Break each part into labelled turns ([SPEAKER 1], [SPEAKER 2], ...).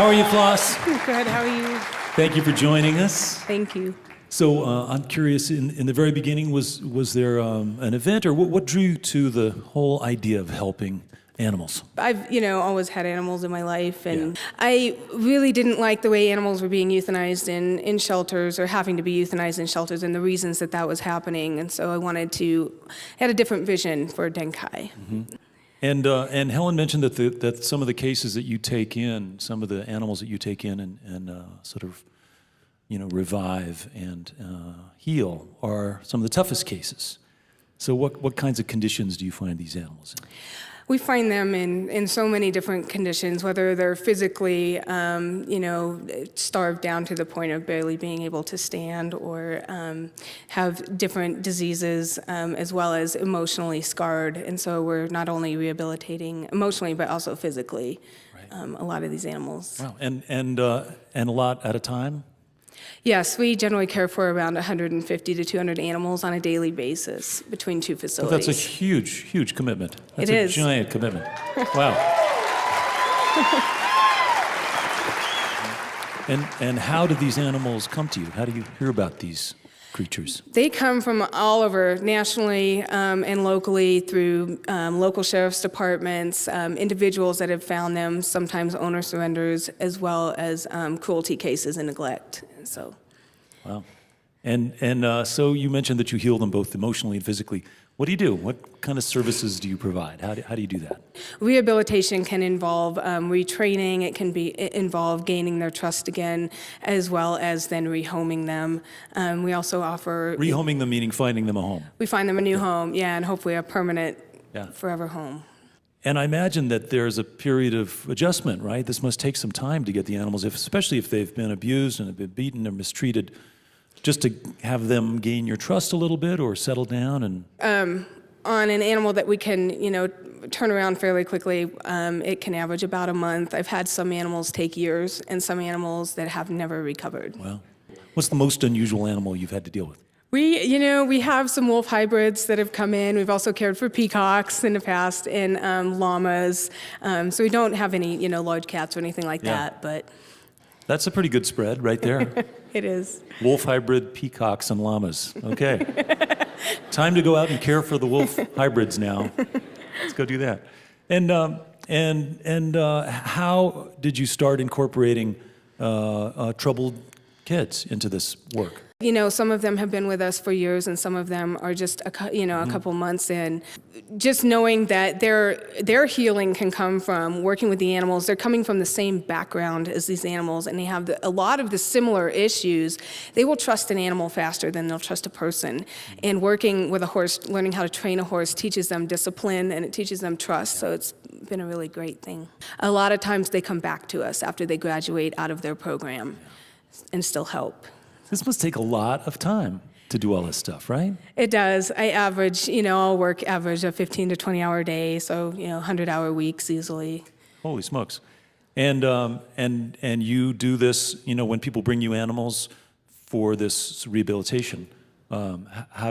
[SPEAKER 1] How are you, Floss?
[SPEAKER 2] Good, how are you?
[SPEAKER 1] Thank you for joining us.
[SPEAKER 2] Thank you.
[SPEAKER 1] So I'm curious, in the very beginning, was there an event, or what drew you to the whole idea of helping animals?
[SPEAKER 2] I've, always had animals in my life, and
[SPEAKER 1] Yeah.
[SPEAKER 2] I really didn't like the way animals were being euthanized in shelters or having to be euthanized in shelters and the reasons that was happening. And so I had a different vision for Denkai.
[SPEAKER 1] Mm-hmm. And Helen mentioned that some of the cases that you take in, some of the animals that you take in and sort of, revive and heal are some of the toughest cases. So what kinds of conditions do you find these animals in?
[SPEAKER 2] We find them in so many different conditions, whether they're physically, starved down to the point of barely being able to stand, or have different diseases, as well as emotionally scarred. And so we're not only rehabilitating emotionally, but also physically, a lot of these animals.
[SPEAKER 1] Wow, and a lot at a time?
[SPEAKER 2] Yes, we generally care for around 150 to 200 animals on a daily basis between two facilities.
[SPEAKER 1] Well, that's a huge, huge commitment. That's
[SPEAKER 2] It is.
[SPEAKER 1] a giant commitment. Wow. And how do these animals come to you? How do you hear about these creatures?
[SPEAKER 2] They come from all over, nationally and locally, through local sheriff's departments, individuals that have found them, sometimes owner surrenders, as well as cruelty cases and neglect. So.
[SPEAKER 1] Wow. And so you mentioned that you heal them both emotionally and physically. What do you do? What kind of services do you provide? How do you do that?
[SPEAKER 2] Rehabilitation can involve retraining. It can involve gaining their trust again, as well as then rehoming them. We also offer...
[SPEAKER 1] Rehoming them meaning finding them a home.
[SPEAKER 2] We find them a new home, and hopefully a permanent, forever home.
[SPEAKER 1] And I imagine that there's a period of adjustment, right? This must take some time to get the animals, especially if they've been abused and have been beaten or mistreated, just to have them gain your trust a little bit or settle down. And
[SPEAKER 2] on an animal that we can, turn around fairly quickly, it can average about a month. I've had some animals take years, and some animals that have never recovered.
[SPEAKER 1] Wow. What's the most unusual animal you've had to deal with?
[SPEAKER 2] We have some wolf hybrids that have come in. We've also cared for peacocks in the past, and llamas. So we don't have any, large cats or anything like that, but...
[SPEAKER 1] That's a pretty good spread right there.
[SPEAKER 2] It is.
[SPEAKER 1] Wolf hybrid, peacocks, and llamas. Okay. Time to go out and care for the wolf hybrids now. Let's go do that. And how did you start incorporating troubled kids into this work?
[SPEAKER 2] Some of them have been with us for years, and some of them are just a couple months in. Just knowing that their healing can come from working with the animals. They're coming from the same background as these animals, and they have a lot of the similar issues. They will trust an animal faster than they'll trust a person. And working with a horse, learning how to train a horse, teaches them discipline, and it teaches them trust. So it's been a really great thing. A lot of times they come back to us after they graduate out of their program and still help.
[SPEAKER 1] This must take a lot of time to do all this stuff, right?
[SPEAKER 2] It does. I average, I'll average a 15 to 20 hour day, so 100-hour weeks easily.
[SPEAKER 1] Holy smokes! And you do this, when people bring you animals for this rehabilitation. How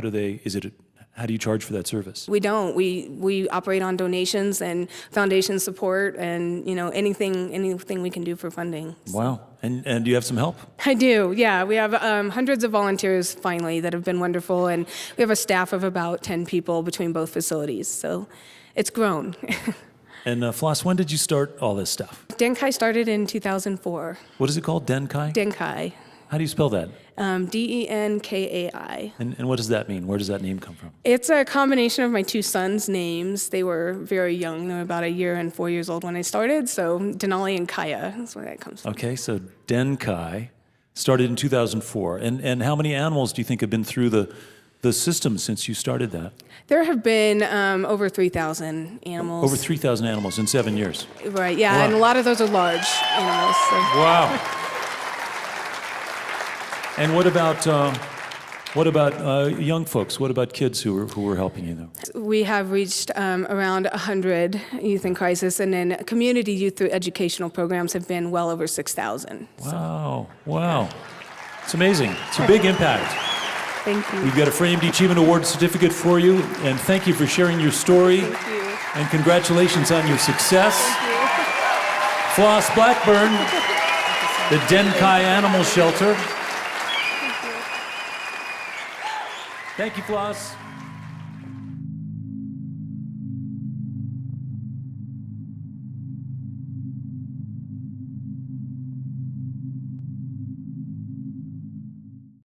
[SPEAKER 1] do you charge for that service?
[SPEAKER 2] We don't. We operate on donations and foundation support, and anything we can do for funding. So.
[SPEAKER 1] Wow. And do you have some help?
[SPEAKER 2] I do. Yeah, we have hundreds of volunteers finally that have been wonderful, and we have a staff of about 10 people between both facilities. So it's grown.
[SPEAKER 1] And Floss, when did you start all this stuff?
[SPEAKER 2] Denkai started in 2004.
[SPEAKER 1] What is it called? Denkai?
[SPEAKER 2] Denkai.
[SPEAKER 1] How do you spell that?
[SPEAKER 2] Denkai.
[SPEAKER 1] And what does that mean? Where does that name come from?
[SPEAKER 2] It's a combination of my two sons' names. They were very young. They were about 1 year and 4 years old when I started, so Denali and Kaya, that's where that comes from.
[SPEAKER 1] Okay, so Denkai started in 2004. And how many animals do you think have been through the system since you started that?
[SPEAKER 2] There have been over 3,000 animals.
[SPEAKER 1] Over 3,000 animals in 7 years.
[SPEAKER 2] Right, yeah,
[SPEAKER 1] Wow.
[SPEAKER 2] and a lot of those are large animals. So.
[SPEAKER 1] Wow. And what about young folks? What about kids who were helping you, though?
[SPEAKER 2] We have reached around 100 youth in crisis, and then community youth through educational programs have been well over 6,000.
[SPEAKER 1] Wow, wow. It's amazing. It's a big impact.
[SPEAKER 2] Thank you.
[SPEAKER 1] We've got a framed eChievement Award certificate for you, and thank you for sharing your story.
[SPEAKER 2] Thank you.
[SPEAKER 1] And congratulations on your success.
[SPEAKER 2] Thank you.
[SPEAKER 1] Floss Blackburn. the Denkai Animal Shelter. Thank you, Floss.